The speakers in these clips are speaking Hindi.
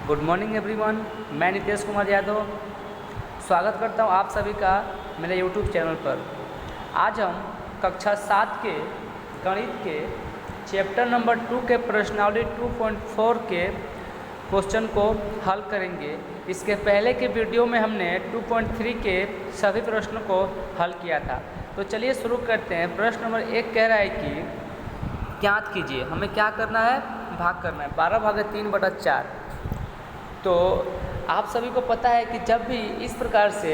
गुड मॉर्निंग एवरीवन, मैं नितेश कुमार यादव स्वागत करता हूं आप सभी का मेरे यूट्यूब चैनल पर। आज हम कक्षा 7 के गणित के चैप्टर नंबर 2 के प्रश्नावली 2.4 के क्वेश्चन को हल करेंगे। इसके पहले के वीडियो में हमने 2.3 के सभी प्रश्नों को हल किया था। तो चलिए शुरू करते हैं। प्रश्न नंबर 1 कह रहा है कि ज्ञात कीजिए, हमें क्या करना है, भाग करना है 12/3/4। तो आप सभी को पता है कि जब भी इस प्रकार से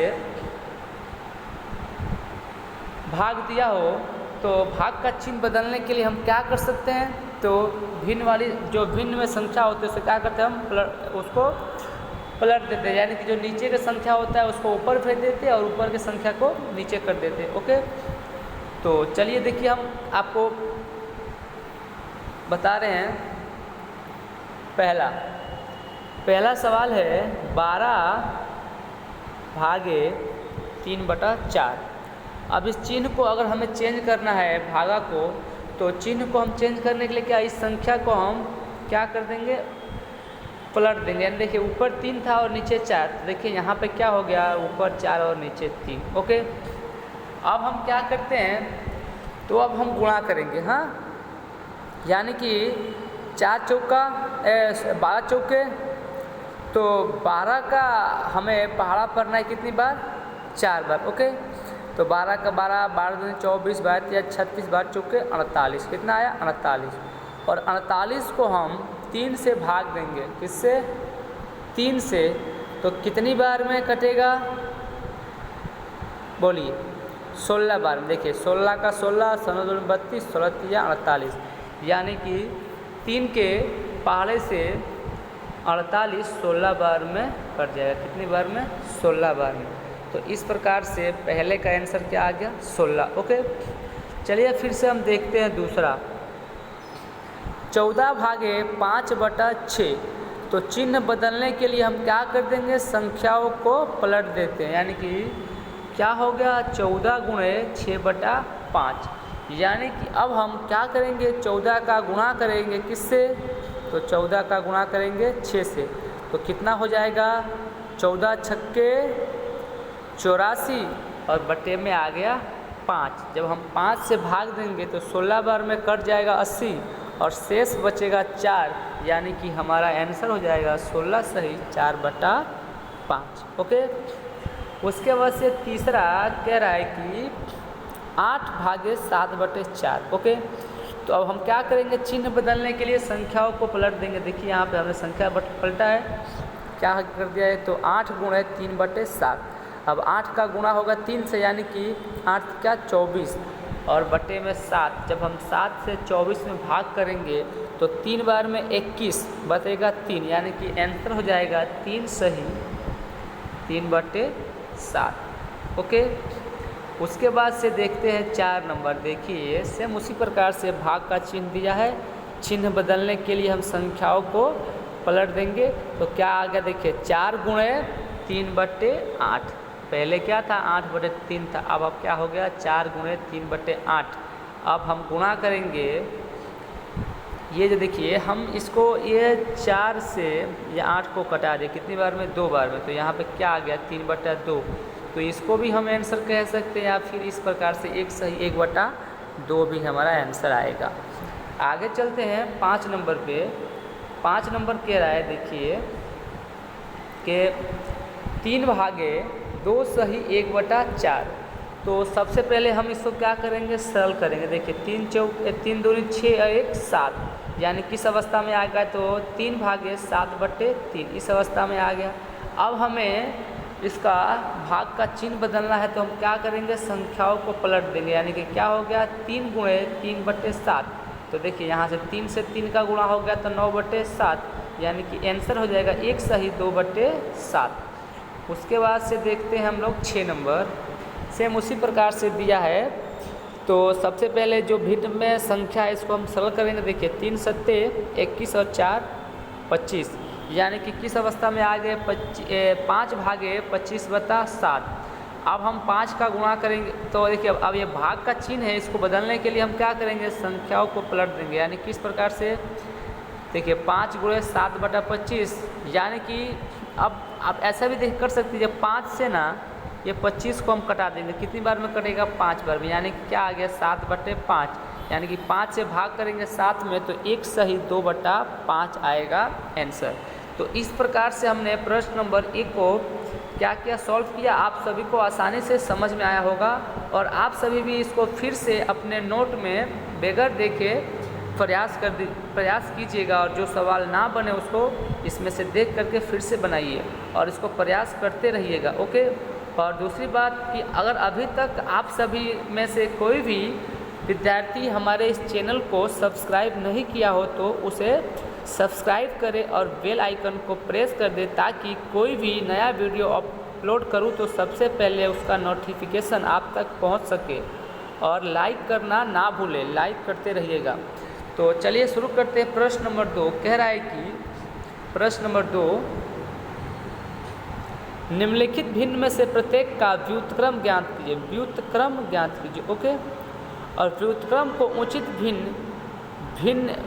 भाग दिया हो तो भाग का चिन्ह बदलने के लिए हम क्या कर सकते हैं, तो भिन्न वाली जो भिन्न में संख्या होती है उसे क्या करते हैं, हम उसको पलट देते हैं। यानी कि जो नीचे की संख्या होता है उसको ऊपर भेज देते हैं और ऊपर की संख्या को नीचे कर देते हैं। ओके, तो चलिए देखिए, हम आपको बता रहे हैं। पहला सवाल है 12/3/4। अब इस चिन्ह को अगर हमें चेंज करना है भागा को, तो चिन्ह को हम चेंज करने के लिए क्या, इस संख्या को हम क्या कर देंगे, पलट देंगे। यानी देखिए ऊपर 3 था और नीचे 4, तो देखिए यहाँ पे क्या हो गया, ऊपर 4 और नीचे 3। ओके, अब हम क्या करते हैं, तो अब हम गुणा करेंगे। हाँ, यानी कि 4 चौका 12 चौके, तो 12 का हमें पहाड़ा पढ़ना है कितनी बार, 4 बार। ओके, तो 12 का 12, 12 दूनी 24, 12 36, 12 चौके 48, कितना आया 48। और 48 को हम 3 से भाग देंगे, किससे, 3 से। तो कितनी बार में कटेगा, बोलिए, 16 बार में। देखिए 16 का 16, 16 दूनी 32, 16 3 48, यानी कि 3 के पहाड़े से 48 16 बार में कट जाएगा। कितनी बार में, 16 बार में। तो इस प्रकार से पहले का आंसर क्या आ गया, 16। ओके, चलिए फिर से हम देखते हैं दूसरा। 14/5/6। तो चिन्ह बदलने के लिए हम क्या कर देंगे, संख्याओं को पलट देते हैं। यानी कि क्या हो गया, 14 × 6/5। यानी कि अब हम क्या करेंगे, 14 का गुणा करेंगे किससे, तो 14 का गुणा करेंगे 6 से। तो कितना हो जाएगा, 14 छक्के 84 और बटे में आ गया 5। जब हम 5 से भाग देंगे तो 16 बार में कट जाएगा 80 और शेष बचेगा 4। यानी कि हमारा आंसर हो जाएगा 16 सही 4/5। ओके, उसके बाद से तीसरा कह रहा है कि 8/7/4। ओके, तो अब हम क्या करेंगे, चिन्ह बदलने के लिए संख्याओं को पलट देंगे। देखिए यहाँ पे हमने संख्या पलटा है, क्या कर दिया है, तो 8 × 3/7। अब 8 का गुणा होगा 3 से, यानी कि 8 क्या 24 और बटे में 7। जब हम 7 से 24 में भाग करेंगे तो 3 बार में 21 बचेगा 3, यानी कि आंसर हो जाएगा 3 सही 3/7। ओके, उसके बाद से देखते हैं 4 नंबर। देखिए सेम उसी प्रकार से भाग का चिन्ह दिया है, चिन्ह बदलने के लिए हम संख्याओं को पलट देंगे। तो क्या आ गया, देखिए 4 × 3/8। पहले क्या था, 8/3 था। अब क्या हो गया, 4 × 3/8। अब हम गुणा करेंगे, ये जो देखिए हम इसको ये 4 से ये 8 को कटा दें, कितनी बार में, 2 बार में। तो यहाँ पे क्या आ गया, 3/2। तो इसको भी हम आंसर कह सकते हैं, या फिर इस प्रकार से 1 सही 1/2 भी हमारा आंसर आएगा। आगे चलते हैं 5 नंबर पे। 5 नंबर कह रहा है, देखिए कि 3/2 सही 1/4। तो सबसे पहले हम इसको क्या करेंगे, सरल करेंगे। देखिए 3 दूनी 6 और 1 7, यानी किस अवस्था में आ गया, तो 3/7/3 इस अवस्था में आ गया। अब हमें इसका भाग का चिन्ह बदलना है, तो हम क्या करेंगे, संख्याओं को पलट देंगे। यानी कि क्या हो गया, 3 × 3/7। तो देखिए यहाँ से 3 से 3 का गुणा हो गया तो 9/7, यानी कि आंसर हो जाएगा 1 सही 2/7। उसके बाद से देखते हैं हम लोग 6 नंबर। सेम उसी प्रकार से दिया है। तो सबसे पहले जो भिन्न में संख्या है इसको हम सरल करेंगे। देखिए 3 सत्ते 21 और 4 25, यानी कि किस अवस्था में आ गए, 5/25/7। अब हम 5 का गुणा करेंगे, तो देखिए अब ये भाग का चिन्ह है, इसको बदलने के लिए हम क्या करेंगे, संख्याओं को पलट देंगे। यानी किस प्रकार से, देखिए 5 गुणे 7/25, यानी कि अब आप ऐसा भी देख कर सकते हैं, 5 से ना ये 25 को हम कटा देंगे, कितनी बार में कटेगा 5 बार में, यानी कि क्या आ गया 7/5, यानी कि 5 से भाग करेंगे 7 में तो 1 सही 2/5 आएगा आंसर। तो इस प्रकार से हमने प्रश्न नंबर 1 को क्या किया, सॉल्व किया। आप सभी को आसानी से समझ में आया होगा और आप सभी भी इसको फिर से अपने नोट में बगैर देखे प्रयास कीजिएगा और जो सवाल ना बने उसको इसमें से देख करके फिर से बनाइए और इसको प्रयास करते रहिएगा, ओके। और दूसरी बात कि अगर अभी तक आप सभी में से कोई भी विद्यार्थी हमारे इस चैनल को सब्सक्राइब नहीं किया हो तो उसे सब्सक्राइब करें और बेल आइकन को प्रेस कर दें, ताकि कोई भी नया वीडियो अपलोड करूं तो सबसे पहले उसका नोटिफिकेशन आप तक पहुंच सके। और लाइक करना ना भूलें, लाइक करते रहिएगा। तो चलिए शुरू करते हैं। प्रश्न नंबर 2 कह रहा है कि प्रश्न नंबर 2, निम्नलिखित भिन्न में से प्रत्येक का व्युत्क्रम ज्ञात कीजिए। व्युत्क्रम ज्ञात कीजिए, ओके। और व्युत्क्रम को उचित भिन्न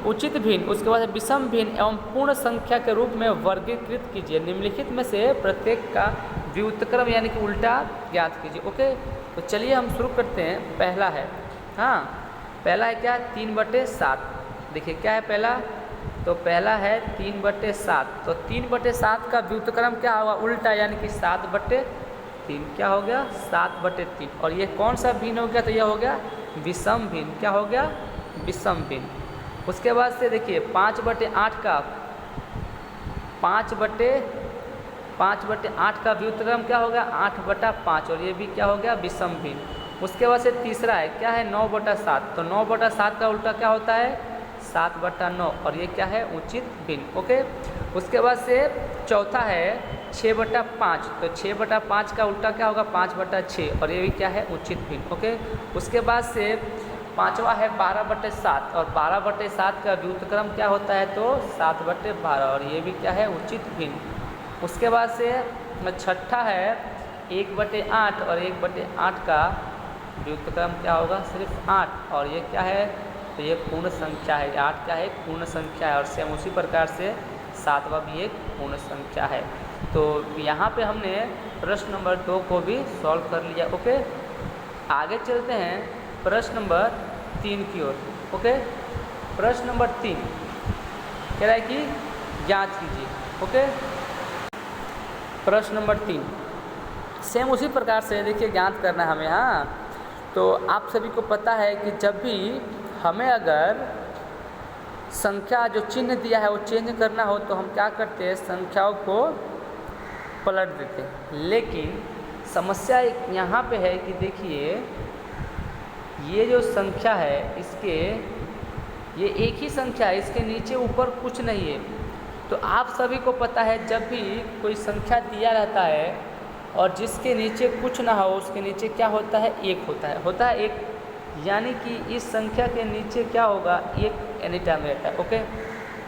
उसके बाद विषम भिन्न एवं पूर्ण संख्या के रूप में वर्गीकृत कीजिए। निम्नलिखित में से प्रत्येक का व्युत्क्रम यानी कि उल्टा ज्ञात कीजिए, ओके। तो चलिए हम शुरू करते हैं। पहला है, हाँ पहला है क्या, 3/7। देखिए क्या है पहला, तो पहला है 3/7। तो 3/7 का व्युत्क्रम क्या होगा, उल्टा, यानी कि 7/3 क्या हो गया, 7/3। और ये कौन सा भिन्न हो गया, तो यह हो गया विषम भिन्न। क्या हो गया, विषम भिन्न। उसके बाद से देखिए 5/8 का 5/8 का व्युत्क्रम क्या हो गया, 8/5, और ये भी क्या हो गया, विषम भिन्न। उसके बाद से तीसरा है क्या है, 9/7। तो 9/7 का उल्टा क्या होता है, 7/9, और ये क्या है, उचित भिन्न, ओके। उसके बाद से चौथा है 6/5। तो 6/5 का उल्टा क्या होगा, 5/6, और ये भी क्या है, उचित भिन्न, ओके। उसके बाद से पांचवा है 12/7, और 12/7 का व्युत्क्रम क्या होता है, तो 7/12, और ये भी क्या है, उचित भिन्न। उसके बाद से छठा है 1/8, और 1/8 का व्युत्क्रम क्या होगा, सिर्फ 8, और ये क्या है, तो ये पूर्ण संख्या है। 8 क्या है, पूर्ण संख्या है। और सेम उसी प्रकार से 7वां भी एक पूर्ण संख्या है। तो यहाँ पे हमने प्रश्न नंबर 2 को भी सॉल्व कर लिया, ओके। आगे चलते हैं प्रश्न नंबर 3 की ओर, ओके। प्रश्न नंबर 3 कह रहा है कि जांच कीजिए, ओके। प्रश्न नंबर 3 सेम उसी प्रकार से देखिए ज्ञात करना है हमें, हाँ। तो आप सभी को पता है कि जब भी हमें अगर संख्या जो चिन्ह दिया है वो चेंज करना हो तो हम क्या करते हैं, संख्याओं को पलट देते हैं। लेकिन समस्या यहाँ पे है कि देखिए ये जो संख्या है ये एक ही संख्या है, इसके नीचे ऊपर कुछ नहीं है। तो आप सभी को पता है जब भी कोई संख्या दिया रहता है और जिसके नीचे कुछ ना हो उसके नीचे क्या होता है, एक होता है एक, यानी कि इस संख्या के नीचे क्या होगा, एक एनी टाइम रहता है, ओके।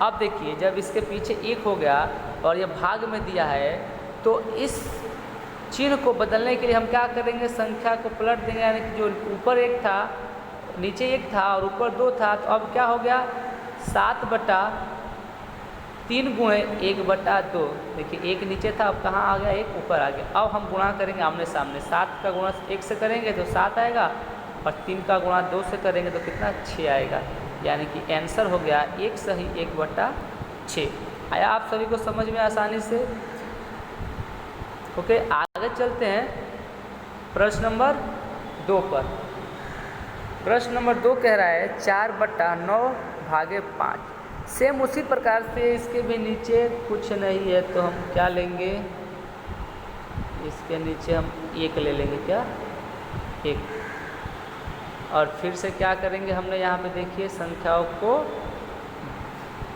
अब देखिए जब इसके पीछे एक हो गया और ये भाग में दिया है तो इस चिन्ह को बदलने के लिए हम क्या करेंगे, संख्या को पलट देंगे, यानी कि जो ऊपर एक था नीचे एक था और ऊपर 2 था, तो अब क्या हो गया 7/3 गुणे 1/2। देखिए एक नीचे था, अब कहाँ आ गया, एक ऊपर आ गया। अब हम गुणा करेंगे आमने सामने, 7 का गुणा 1 से करेंगे तो 7 आएगा, और 3 का गुणा 2 से करेंगे तो कितना, 6 आएगा। यानी कि आंसर हो गया 1 सही 1/6। आया आप सभी को समझ में आसानी से, ओके। आगे चलते हैं प्रश्न नंबर 2 पर। प्रश्न नंबर 2 कह रहा है 4/9 भागे 5। सेम उसी प्रकार से इसके भी नीचे कुछ नहीं है तो हम क्या लेंगे, इसके नीचे हम 1 ले लेंगे, क्या 1। और फिर से क्या करेंगे, हमने यहाँ पे देखिए संख्याओं को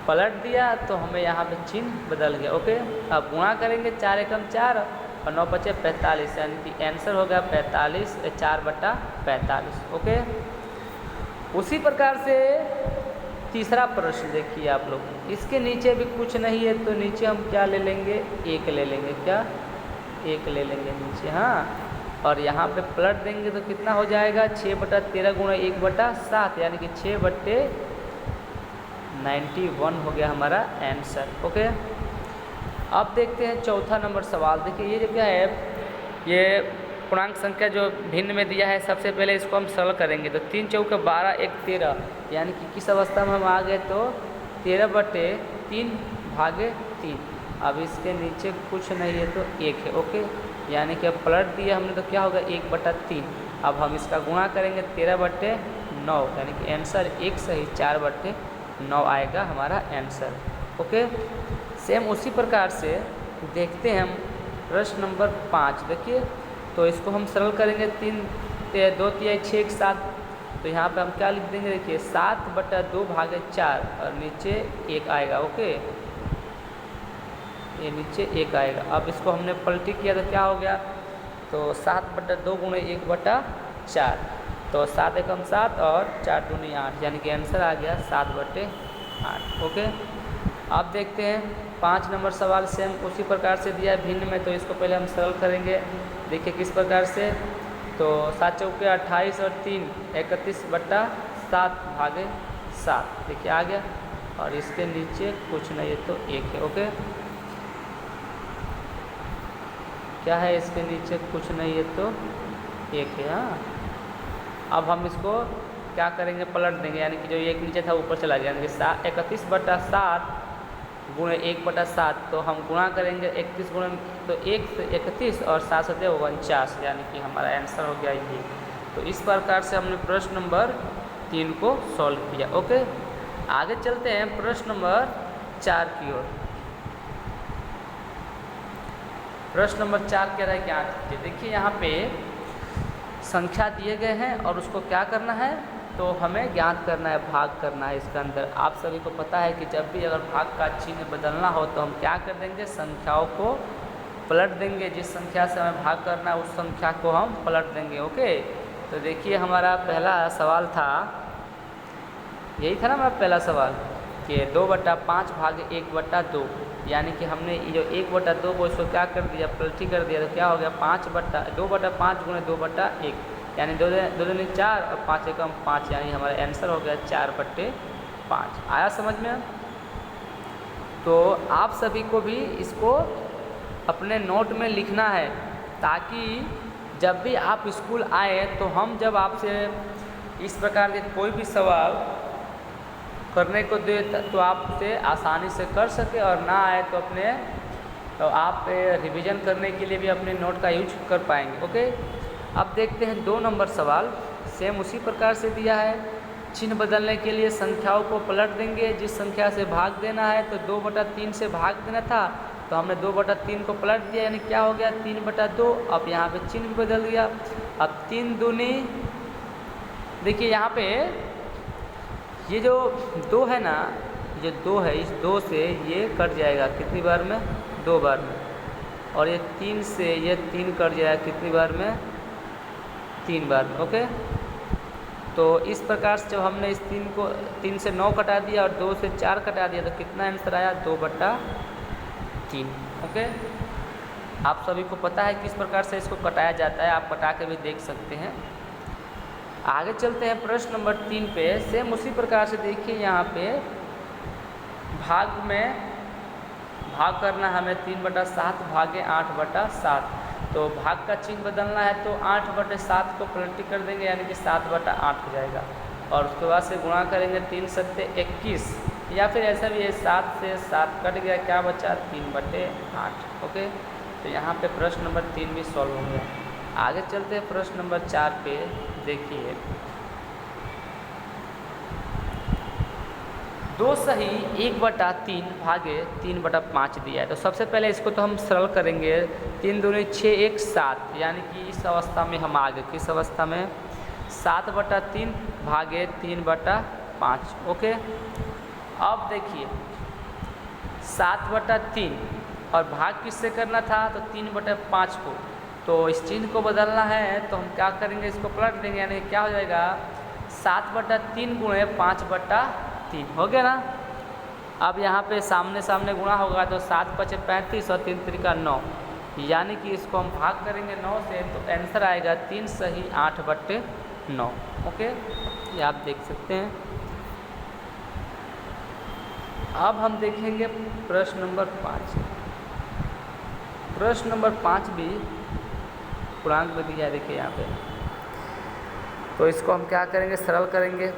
पलट दिया तो हमें यहाँ पे चिन्ह बदल गया, ओके। अब गुणा करेंगे 4 एकम 4 और 9 बचे 45, यानी कि आंसर हो गया 45 4/45, ओके। उसी प्रकार से तीसरा प्रश्न देखिए आप लोग, इसके नीचे भी कुछ नहीं है तो नीचे हम क्या ले लेंगे, 1 ले लेंगे, क्या 1 ले लेंगे नीचे, हाँ। और यहाँ पे पलट देंगे तो कितना हो जाएगा, 6/13 गुणा 1/7, यानी कि 6/9 91 हो गया हमारा आंसर। ओके, अब देखते हैं चौथा नंबर सवाल। देखिए ये जो क्या है, ये पूर्णांक संख्या जो भिन्न में दिया है, सबसे पहले इसको हम सरल करेंगे। तो 3 चौके 12 1 13, यानी कि किस अवस्था में हम आ गए, तो 13/3 भागे 3। अब इसके नीचे कुछ नहीं है तो 1 है। ओके, यानी कि अब पलट दिया हमने तो क्या होगा 1/3। अब हम इसका गुणा करेंगे 13/9, यानी कि आंसर 1 सही 4/9 आएगा हमारा आंसर। ओके, सेम उसी प्रकार से देखते हैं हम प्रश्न नंबर 5। देखिए तो इसको हम सरल करेंगे, 3 2 3 6 1 7। तो यहाँ पे हम क्या लिख देंगे, देखिए 7/2 भागे 4 और नीचे 1 आएगा। ओके, ये नीचे 1 आएगा। अब इसको हमने पलटी किया तो क्या हो गया, तो 7/2 गुणे 1/4, तो 7 एकम 7 और 4 दूनी 8, यानी कि आंसर आ गया 7/8। ओके, अब देखते हैं 5 नंबर सवाल। सेम उसी प्रकार से दिया है भिन्न में, तो इसको पहले हम सरल करेंगे। देखिए किस प्रकार से, तो 7 चौके 28 और 3 31/7 भागे 7, देखिए आ गया। और इसके नीचे कुछ नहीं है तो 1 है। ओके, क्या है, इसके नीचे कुछ नहीं है तो 1 है। हाँ, अब हम इसको क्या करेंगे, पलट देंगे, यानी कि जो 1 नीचे था ऊपर चला गया, यानी कि 31/7 गुणे 1/7। तो हम गुणा करेंगे 31 गुणे तो 1 से 31 और 7 से 49, यानी कि हमारा आंसर हो गया ये। तो इस प्रकार से हमने प्रश्न नंबर 3 को सॉल्व किया। ओके, आगे चलते हैं प्रश्न नंबर 4 की ओर। प्रश्न नंबर 4 कह रहा है ज्ञात कीजिए। देखिए यहाँ पे संख्या दिए गए हैं और उसको क्या करना है, तो हमें ज्ञात करना है, भाग करना है इसके अंदर। आप सभी को पता है कि जब भी अगर भाग का चिन्ह बदलना हो तो हम क्या कर देंगे, संख्याओं को पलट देंगे। जिस संख्या से हमें भाग करना है उस संख्या को हम पलट देंगे। ओके, तो देखिए हमारा पहला सवाल था, यही था ना हमारा पहला सवाल, कि 2/5 भागे 1/2, यानी कि हमने ये जो 1/2 को इसको क्या कर दिया, पलटी कर दिया। तो क्या हो गया 2/5 गुणे 2/1, यानी 2 दूनी 4 और 5 एकम 5, यानी हमारा आंसर हो गया 4/5। आया समझ में? तो आप सभी को भी इसको अपने नोट में लिखना है, ताकि जब भी आप स्कूल आए तो हम जब आपसे इस प्रकार के कोई भी सवाल करने को दे तो आपसे आसानी से कर सके, और ना आए तो आप रिवीजन करने के लिए भी अपने नोट का यूज कर पाएंगे। ओके, अब देखते हैं 2 नंबर सवाल। सेम उसी प्रकार से दिया है, चिन्ह बदलने के लिए संख्याओं को पलट देंगे। जिस संख्या से भाग देना है तो 2/3 से भाग देना था, तो हमने 2/3 को पलट दिया, यानी क्या हो गया 3/2। अब यहाँ पे चिन्ह भी बदल दिया। अब 3 दूनी, देखिए यहाँ पे ये जो 2 है ना, ये 2 है, इस 2 से ये कट जाएगा कितनी बार में, 2 बार में। और ये 3 से ये 3 कट जाएगा कितनी बार में, 3 बार। ओके, तो इस प्रकार से जब हमने इस 3 से 9 कटा दिया और 2 से 4 कटा दिया, तो कितना आंसर आया 2/3। ओके, आप सभी को पता है किस प्रकार से इसको कटाया जाता है, आप कटा के भी देख सकते हैं। आगे चलते हैं प्रश्न नंबर 3 पे। सेम उसी प्रकार से देखिए यहाँ पे भाग में भाग करना हमें 3/7 भागे 8/7। तो भाग का चिन्ह बदलना है तो 8/7 को पलटी कर देंगे, यानी कि 7/8 हो जाएगा। और उसके बाद से गुणा करेंगे 3 7 21, या फिर ऐसा भी है 7 से 7 कट गया, क्या बचा 3/8। ओके, तो यहाँ पे प्रश्न नंबर 3 भी सॉल्व हो गया। आगे चलते हैं प्रश्न नंबर 4 पे। देखिए 2 सही 1/3 भागे 3/5 दिया है। तो सबसे पहले इसको तो हम सरल करेंगे, 3 दूनी 6 1 7, यानी कि इस अवस्था में हम आ गए, किस अवस्था में, 7/3 भागे 3/5। ओके, अब देखिए 7/3 और भाग किससे करना था, तो 3/5 को। तो इस चिन्ह को बदलना है तो हम क्या करेंगे, इसको पलट देंगे, यानी क्या हो जाएगा 7/3 गुणे 5/3, हो गया ना। अब यहाँ पे सामने सामने गुणा होगा तो 7 5 35 और 3 3 9, यानी कि इसको हम भाग करेंगे 9 से, तो आंसर आएगा 3 सही 8/9। ओके, ये आप देख सकते हैं। अब हम देखेंगे प्रश्न नंबर 5। प्रश्न नंबर 5 भी पूर्णांक में दिया है, देखिए यहाँ पे। तो इसको हम क्या करेंगे, सरल करेंगे।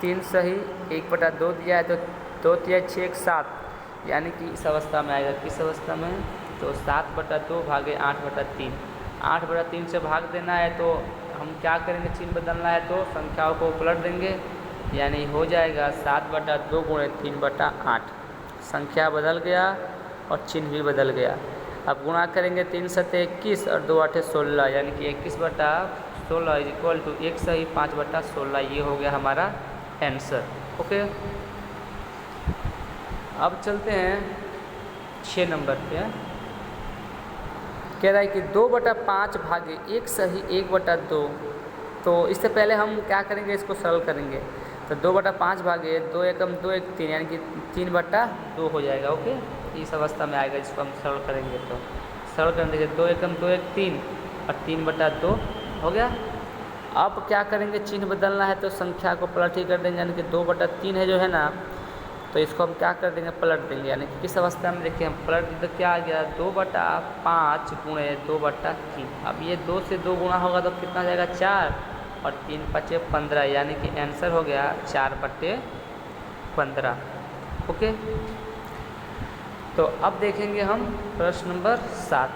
3 सही 1/2 दिया है, तो 2 3 6 1 7, यानी कि इस अवस्था में आएगा। किस अवस्था में? तो 7/2 भागे 8/3। 8/3 से भाग देना है, तो हम क्या करेंगे, चिन्ह बदलना है तो संख्याओं को पलट देंगे, यानी हो जाएगा 7/2 गुणे 3/8। संख्या बदल गया और चिन्ह भी बदल गया। अब गुणा करेंगे, 3 7 21 और 2 8 16, यानी कि 21/16 इक्वल टू 1 सही 5/16। ये हो गया हमारा आंसर। ओके, अब चलते हैं 6 नंबर पे। कह रहा है कि 2/5 भागे 1 सही 1/2। तो इससे पहले हम क्या करेंगे, इसको सरल करेंगे। तो 2/5 भागे 2 एकम 2 1 3, यानी कि 3/2 हो जाएगा। ओके, इस अवस्था में आएगा। इसको हम सरल करेंगे, तो सरल कर देंगे 2 एकम 2 1 3 और 3/2 हो गया। अब क्या करेंगे, चिन्ह बदलना है तो संख्या को पलट ही कर देंगे, यानी कि 2/3 है जो है ना, तो इसको हम क्या कर देंगे, पलट देंगे। यानी कि किस अवस्था में, देखिए हम पलट दें तो क्या आ गया, 2/5 गुणे 2/3। अब ये 2 से 2 गुणा होगा तो कितना जाएगा, 4 और 3 5 15, यानी कि आंसर हो गया 4/15। ओके, तो अब देखेंगे हम प्रश्न नंबर 7।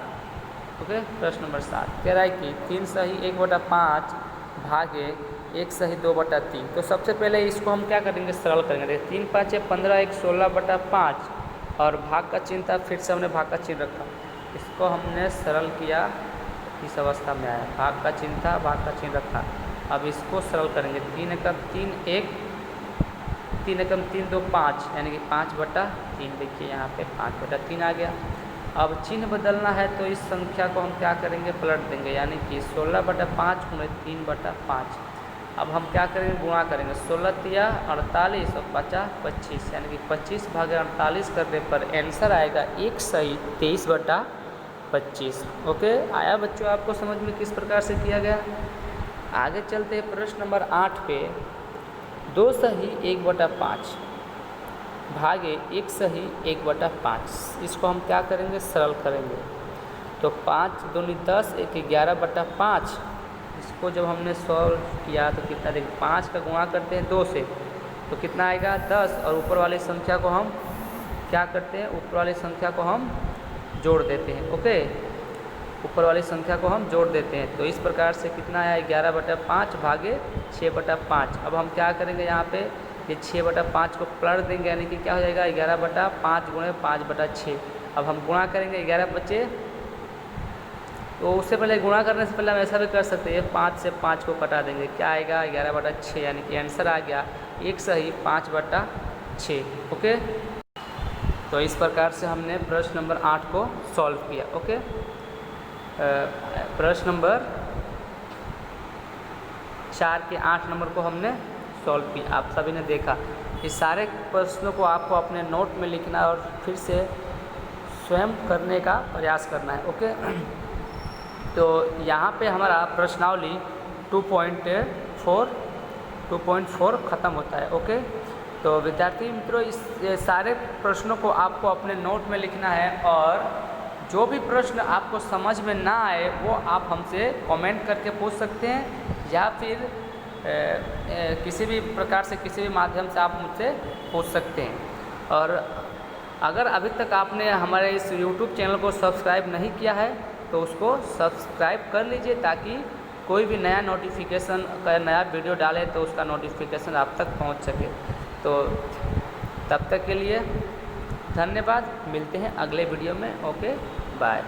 ओके, प्रश्न नंबर 7 कह रहा है कि 3 सही 1/5 भागे 1 सही 2/3। तो सबसे पहले इसको हम क्या करेंगे, सरल करेंगे। 3 5 15 1 16/5 और भाग का चिन्ह था, फिर से हमने भाग का चिन्ह रखा, इसको हमने सरल किया। इस अवस्था में आया, भाग का चिन्ह था, भाग का चिन्ह रखा। अब इसको सरल करेंगे। 3 एकम 3 1, 3 एकम 3 2 5, यानी कि 5/3। देखिए यहाँ पे 5/3 आ गया। अब चिन्ह बदलना है तो इस संख्या को हम क्या करेंगे, पलट देंगे, यानी कि 16/5 गुणे 3/5। अब हम क्या करेंगे, गुणा करेंगे। 16 तिया 48 और 50 25, यानी कि 25 भागे 48 करने पर आंसर आएगा 1 सही 23/25। ओके, आया बच्चों आपको समझ में किस प्रकार से किया गया? आगे चलते हैं प्रश्न नंबर 8 पे। 2 सही 1/5 भागे 1 सही 1/5, इसको हम क्या करेंगे, सरल करेंगे। तो 5 दूनी 10 1 11/5। इसको जब हमने सॉल्व किया तो कितना, देखिए 5 का गुणा करते हैं 2 से तो कितना आएगा 10, और ऊपर वाली संख्या को हम क्या करते हैं, ऊपर वाली संख्या को हम जोड़ देते हैं। ओके, ऊपर वाली संख्या को हम जोड़ देते हैं। तो इस प्रकार से कितना आया, 11/5 भागे 6/5। अब हम क्या करेंगे, यहाँ पे ये 6/5 को पलट देंगे, यानी कि क्या हो जाएगा 11/5 गुणे 5/6। अब हम गुणा करेंगे 11 बचे, तो उससे पहले गुणा करने से पहले हम ऐसा भी कर सकते हैं, 5 से 5 को कटा देंगे, क्या आएगा 11/6, यानी कि आंसर आ गया 1 सही 5/6। ओके, तो इस प्रकार से हमने प्रश्न नंबर 8 को सॉल्व किया। ओके, प्रश्न नंबर 4 के 8 नंबर को हमने सॉल्व किया, आप सभी ने देखा। इस सारे प्रश्नों को आपको अपने नोट में लिखना है और फिर से स्वयं करने का प्रयास करना है। ओके, तो यहाँ पे हमारा प्रश्नावली 2.4 ख़त्म होता है। ओके, तो विद्यार्थी मित्रों, इस सारे प्रश्नों को आपको अपने नोट में लिखना है, और जो भी प्रश्न आपको समझ में ना आए वो आप हमसे कमेंट करके पूछ सकते हैं, या फिर किसी भी प्रकार से, किसी भी माध्यम से आप मुझसे पूछ सकते हैं। और अगर अभी तक आपने हमारे इस YouTube चैनल को सब्सक्राइब नहीं किया है तो उसको सब्सक्राइब कर लीजिए, ताकि कोई भी नया नोटिफिकेशन का नया वीडियो डाले तो उसका नोटिफिकेशन आप तक पहुंच सके। तो तब तक के लिए धन्यवाद, मिलते हैं अगले वीडियो में। Okay, bye.